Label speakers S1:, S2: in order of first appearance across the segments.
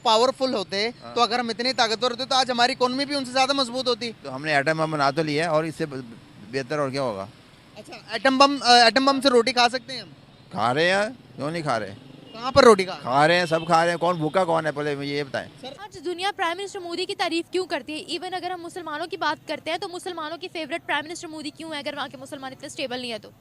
S1: Powerful होते तो अगर हम इतने ताकतवर होते तो आज हमारी इकोनॉमी भी उनसे ज्यादा मजबूत होती।
S2: तो हमने एटम बम बना तो लिया है, और इससे बेहतर और क्या होगा।
S1: अच्छा, एटम बम से रोटी खा सकते हैं हम?
S2: खा रहे हैं, क्यों नहीं खा रहे।
S1: कहाँ पर रोटी
S2: खा रहे हैं, सब खा रहे हैं। कौन भूखा कौन है, पहले मुझे ये बताएं।
S3: आज दुनिया प्राइम मिनिस्टर मोदी की तारीफ क्यों करती है? इवन अगर हम मुसलमानों की बात करते हैं तो मुसलमानों की फेवरेट प्राइम मिनिस्टर मोदी क्यों है, अगर वहाँ के मुसलमान इतने स्टेबल नहीं है तो?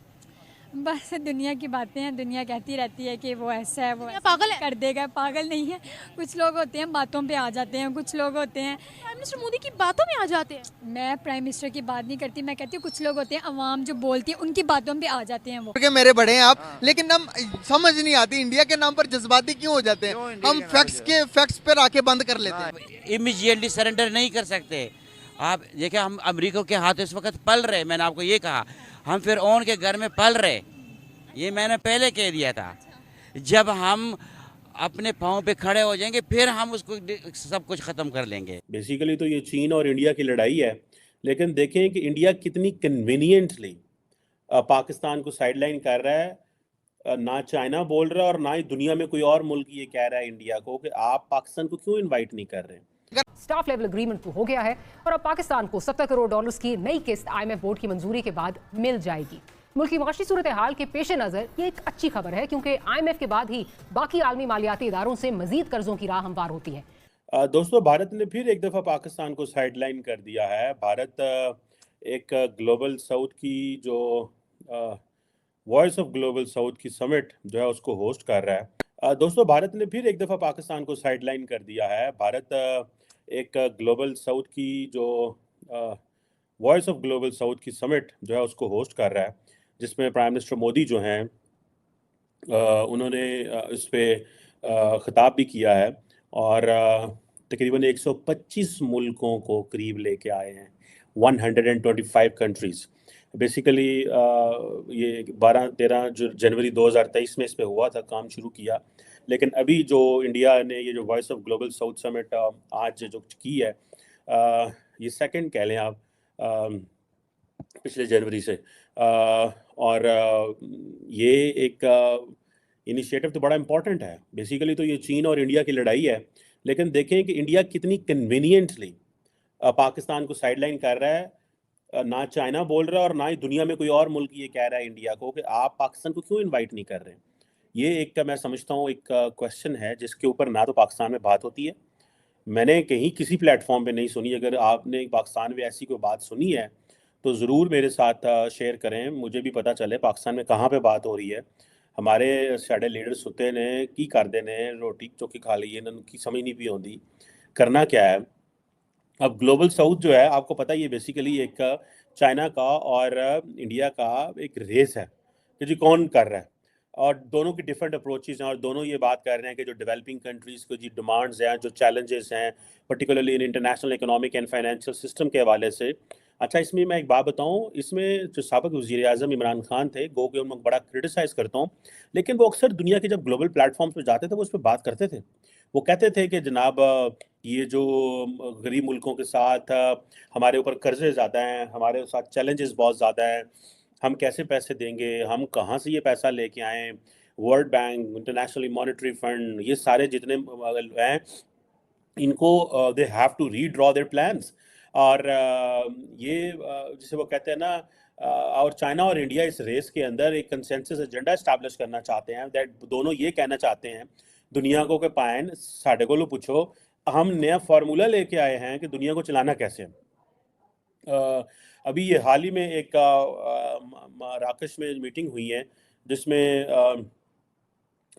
S4: बस दुनिया की बातें हैं, दुनिया कहती रहती है कि वो ऐसा है, वो
S3: दुनिया
S4: ऐसा
S3: पागल है?
S4: कर देगा। पागल नहीं है, कुछ लोग होते हैं बातों पे आ जाते हैं, कुछ लोग होते हैं।
S3: प्राइम मिनिस्टर मोदी की बातों में आ जाते हैं।
S4: मैं प्राइम मिनिस्टर की बात नहीं करती, मैं कहती हूँ कुछ लोग होते हैं अवाम जो बोलती है उनकी बातों पे आ जाते हैं वो।
S1: के मेरे बड़े हैं आप, लेकिन हम समझ नहीं आती इंडिया के नाम पर जज्बाती क्यों हो जाते
S2: क्यों
S1: हैं।
S2: इंडिया
S1: हम
S2: के नाम पे?
S1: फैक्ट्स पर आके बंद कर लेते हैं।
S5: इमीडिएटली सरेंडर नहीं कर सकते। आप देखिए, हम अमेरिका के हाथ इस वक्त पल रहे, मैंने आपको ये कहा, हम फिर ओन के घर में पल रहे, ये मैंने पहले कह दिया था। जब हम अपने पाँव पे खड़े हो जाएंगे फिर हम उसको सब कुछ ख़त्म कर लेंगे।
S6: बेसिकली तो ये चीन और इंडिया की लड़ाई है, लेकिन देखें कि इंडिया कितनी कन्वीनियंटली पाकिस्तान को साइडलाइन कर रहा है। ना चाइना बोल रहा है और ना ही दुनिया में कोई और मुल्क ये कह रहा है इंडिया को कि आप पाकिस्तान को क्यों इनवाइट नहीं कर रहे।
S7: स्टाफ लेवल एग्रीमेंट तो हो गया है और अब पाकिस्तान को 70 करोड़ डॉलर्स की नई किस्त IMF बोर्ड की मंजूरी के बाद मिल जाएगी। मुल्क की माशी सूरत हाल के पेश नज़र ये एक अच्छी खबर है, क्योंकि IMF के बाद ही बाकी आलमी मालियाती इदारों से मजीद कर्जों की राह हमवार होती है।
S6: दोस्तों, भारत ने फिर एक दफ़ा पाकिस्तान को साइडलाइन कर दिया है। भारत एक ग्लोबल साउथ की जो वॉइस ऑफ ग्लोबल साउथ की समिट जो है उसको होस्ट कर रहा है। दोस्तों, भारत ने फिर एक दफ़ा पाकिस्तान को साइडलाइन कर दिया है। भारत एक ग्लोबल साउथ की जो वॉइस ऑफ ग्लोबल साउथ की समिट जो है उसको होस्ट कर रहा है, जिसमें प्राइम मिनिस्टर मोदी जो हैं उन्होंने इस पर ख़िताब भी किया है और तकरीबन 125 मुल्कों को करीब लेके आए हैं, 125 कंट्रीज़। बेसिकली ये 12-13 जनवरी 2023 में इस पे हुआ था, काम शुरू किया, लेकिन अभी जो इंडिया ने ये जो voice of global south summit आज जो की है, ये सेकंड कह लें आप पिछले जनवरी से। और ये एक इनिशिएटिव तो बड़ा इम्पॉर्टेंट है। बेसिकली तो ये चीन और इंडिया की लड़ाई है, लेकिन देखें कि इंडिया कितनी कन्वीनियंटली पाकिस्तान को साइडलाइन कर रहा है। ना चाइना बोल रहा है और ना ही दुनिया में कोई और मुल्क ये कह रहा है इंडिया को कि आप पाकिस्तान को क्यों इनवाइट नहीं कर रहे। ये एक मैं समझता हूँ एक क्वेश्चन है जिसके ऊपर ना तो पाकिस्तान में बात होती है, मैंने कहीं किसी प्लेटफॉर्म पे नहीं सुनी। अगर आपने पाकिस्तान में ऐसी कोई बात सुनी है तो ज़रूर मेरे साथ शेयर करें, मुझे भी पता चले पाकिस्तान में कहाँ पे बात हो रही है। हमारे साढ़े लीडर सुते ने की करते ने रोटी चौकी खा ली, इन्होंने की समझ नहीं भी आती करना क्या है। अब ग्लोबल साउथ जो है आपको पता है, ये बेसिकली एक चाइना का और इंडिया का एक रेस है कि जी कौन कर रहा है, और दोनों की डिफरेंट अप्रोचेस हैं और दोनों ये बात कर रहे हैं कि जो डेवलपिंग कंट्रीज़ को जी डिमांड्स हैं, जो चैलेंजेस हैं, particularly in international economic and financial system के हवाले से। अच्छा, इसमें मैं एक बात बताऊं, इसमें जो साबिक वज़ीर आज़म इमरान खान थे, गो कि उनको बड़ा क्रिटिसाइज़ करता हूँ, लेकिन वो अक्सर दुनिया के जब ग्लोबल प्लेटफॉर्म्स पर जाते थे वो उस पर बात करते थे। वो कहते थे कि जनाब ये जो गरीब मुल्कों के साथ हमारे ऊपर कर्जे ज़्यादा हैं, हमारे साथ चैलेंजेस बहुत ज़्यादा हैं, हम कैसे पैसे देंगे, हम कहाँ से ये पैसा लेके आएँ। World bank, international monetary fund, ये सारे जितने हैं, इनको they have to redraw their plans. और ये जिसे वो कहते हैं ना, और चाइना और इंडिया इस रेस के अंदर एक कंसेंसस एजेंडा इस्टेब्लिश करना चाहते हैं, दैट दोनों ये कहना चाहते हैं दुनिया को कि पाइन साढ़े को पूछो, हम नया फार्मूला लेके आए हैं कि दुनिया को चलाना कैसे है। अभी ये हाल ही में एक माराकश में मीटिंग हुई है जिसमें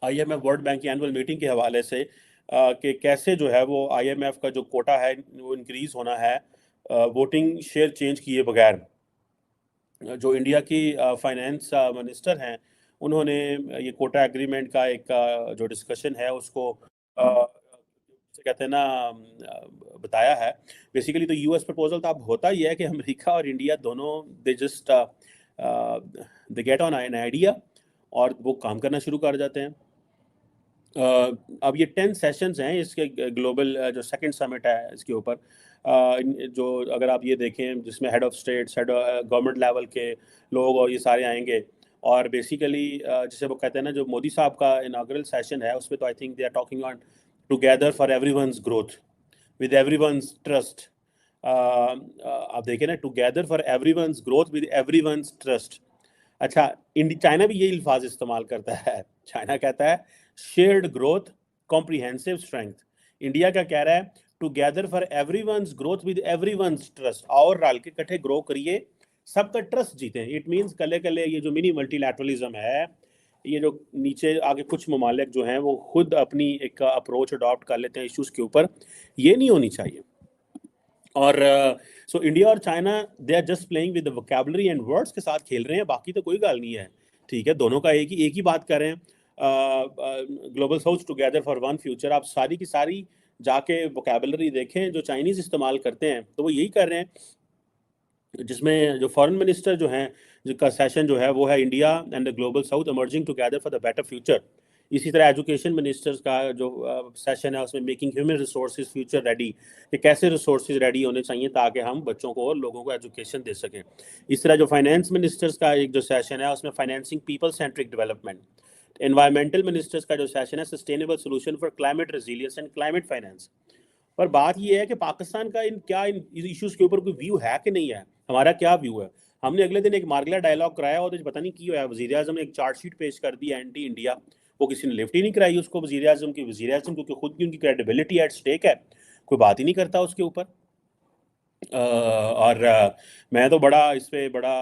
S6: IMF वर्ल्ड बैंक की एनुअल मीटिंग के हवाले से कि कैसे जो है वो IMF का जो कोटा है वो इंक्रीज़ होना है वोटिंग शेयर चेंज किए बगैर। जो इंडिया की फाइनेंस मिनिस्टर हैं, उन्होंने ये कोटा एग्रीमेंट का एक जो डिस्कशन है उसको जिसे कहते हैं ना बताया है। बेसिकली तो US प्रपोजल तो अब होता ही है कि अमेरिका और इंडिया दोनों they just they get on an idea और वो काम करना शुरू कर जाते हैं। अब ये 10 सेशंस हैं इसके ग्लोबल जो सेकंड समिट है इसके ऊपर। जो अगर आप ये देखें जिसमें head of states, head government level के लोग और ये सारे आएंगे, और बेसिकली जिसे वो कहते हैं ना, जो मोदी साहब का इनाग्रल सेशन है उसमें तो I think they are talking on together for everyone's growth with everyone's trust. आप देखें ना, together for everyone's growth with everyone's trust. अच्छा, चाइना भी यही अल्फाज इस्तेमाल करता है। चाइना कहता है shared growth comprehensive strength. India क्या कह रहा है? Together for everyone's growth with everyone's trust. और रल के इकट्ठे ग्रो करिए, सबका ट्रस्ट जीतें। इट मीन्स कले कले ये जो मिनी मल्टीलैटरलिज्म है, ये जो नीचे आगे कुछ ममालिक जो हैं वो खुद अपनी एक अप्रोच अडॉप्ट कर लेते हैं इश्यूज़ के ऊपर, ये नहीं होनी चाहिए। और सो इंडिया और China they are just playing with the vocabulary and words के साथ खेल रहे हैं, बाकी तो कोई गल नहीं है। ठीक है, दोनों का एक ही बात कर रहे हैं, global south together for one future. आप सारी की सारी जाके वोकैबुलरी देखें जो चाइनीज़ इस्तेमाल करते हैं, तो वो यही कर रहे हैं, जिसमें जो फॉरेन मिनिस्टर जो हैं जिनका सेशन जो है वो है India and the global south emerging together for the better future. इसी तरह एजुकेशन मिनिस्टर्स का जो सेशन है उसमें making human resources future ready, कि कैसे रिसोर्सेज रेडी होने चाहिए ताकि हम बच्चों को और लोगों को एजुकेशन दे सकें। इस तरह जो फाइनेंस मिनिस्टर्स का एक जो सेशन है उसमें financing people centric development. Environmental ministers का जो सेशन है sustainable solution for climate resilience and climate finance. पर बात ये है कि पाकिस्तान का इन इश्यूज़ के ऊपर कोई व्यू है कि नहीं है, हमारा क्या व्यू है। हमने अगले दिन एक मार्गला डायलॉग कराया और पता नहीं क्यों है वज़ीर आज़म ने एक चार्जशीट पेश कर दी एंटी इंडिया, वो किसी ने लिफ्ट ही नहीं कराई उसको वज़ीर आज़म क्योंकि खुद की उनकी क्रेडिबिलिटी एट स्टेक है, कोई बात ही नहीं करता उसके ऊपर। और मैं तो इस पर बड़ा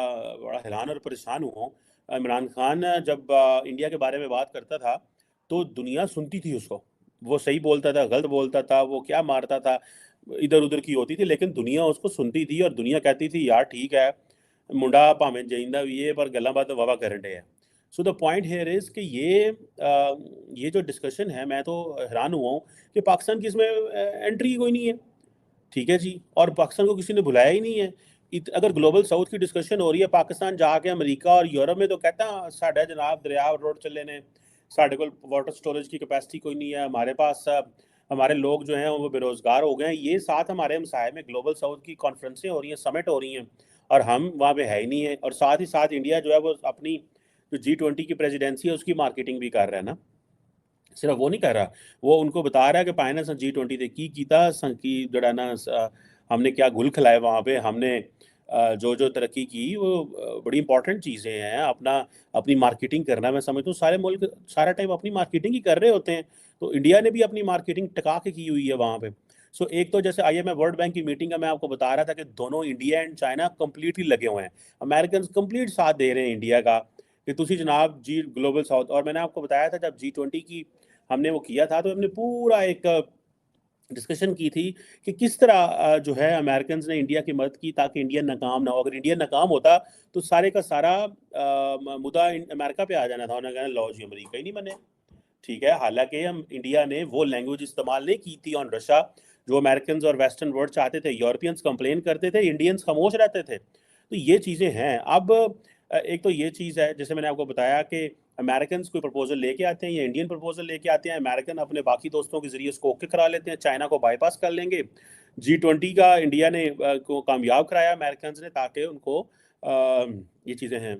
S6: हैरान और परेशान हुआ हूँ। इमरान खान जब इंडिया के बारे में बात करता था तो दुनिया सुनती थी उसको, वो सही बोलता था, गलत बोलता था, वो क्या मारता था, इधर उधर की होती थी, लेकिन दुनिया उसको सुनती थी और दुनिया कहती थी यार ठीक है मुंडा भावें जिंदा भी है पर गल्लां बात वावा करन डे है। So the point here is कि ये जो डिस्कशन है, मैं तो हैरान हुआ हूँ कि पाकिस्तान की इसमें एंट्री कोई नहीं है। ठीक है जी, और पाकिस्तान को किसी ने बुलाया ही नहीं है। अगर ग्लोबल साउथ की डिस्कशन हो रही है, पाकिस्तान जाके अमेरिका और यूरोप में तो कहता साढ़े जनाब दरिया रोड चले ने, साढ़े को वाटर स्टोरेज की कैपेसिटी कोई नहीं है, हमारे पास हमारे लोग जो हैं वो बेरोज़गार हो गए हैं। ये साथ हमारे हमसाये में ग्लोबल साउथ की कॉन्फ्रेंसें हो रही हैं, समिट हो रही हैं, और हम वहाँ पे है ही नहीं है। और साथ ही साथ इंडिया जो है वो अपनी जो G20 की प्रेसिडेंसी है उसकी मार्केटिंग भी कर रहा है ना। सिर्फ वो नहीं कर रहा, वो उनको बता रहा है कि पाए ना G20 ते की कीता की जड़ा ना हमने क्या गुल खिलाए वहाँ पे, हमने जो तरक्की की वो बड़ी इंपॉर्टेंट चीज़ें हैं। अपनी मार्केटिंग करना, मैं समझता हूँ सारे मुल्क सारा टाइम अपनी मार्केटिंग ही कर रहे होते हैं, तो इंडिया ने भी अपनी मार्केटिंग टिका के की हुई है वहाँ पे। सो एक तो जैसे IMF वर्ल्ड बैंक की मीटिंग का मैं आपको बता रहा था कि दोनों इंडिया एंड चाइना कंप्लीटली लगे हुए हैं, अमेरिकन कंप्लीट साथ दे रहे हैं इंडिया का कि तुसी जनाब जी ग्लोबल साउथ। और मैंने आपको बताया था जब G20 की हमने वो किया था तो हमने पूरा एक डिस्कशन की थी कि किस तरह जो है अमेरिकन ने इंडिया की मदद की ताकि इंडिया नाकाम ना हो। अगर इंडिया नाकाम होता तो सारे का सारा मुद्दा अमेरिका पे आ जाना था, उन्होंने कहना लो जी अमेरिका ही नहीं बने। ठीक है, हालांकि हम इंडिया ने वो लैंग्वेज इस्तेमाल नहीं की थी ऑन रशिया जो अमेरिकन और वेस्टर्न वर्ल्ड चाहते थे। यूरोपियंस कंप्लेन करते थे, इंडियंस खामोश रहते थे। तो ये चीज़ें हैं। अब एक तो ये चीज़ है, जैसे मैंने आपको बताया कि अमेरिकन कोई प्रपोजल लेके आते हैं या इंडियन प्रपोजल लेके आते हैं, अमेरिकन अपने बाकी दोस्तों के ज़रिए उसको ओके करा लेते हैं, चाइना को बाईपास कर लेंगे। G20 का इंडिया ने को कामयाब कराया अमेरिकन ने ताकि उनको ये चीज़ें हैं।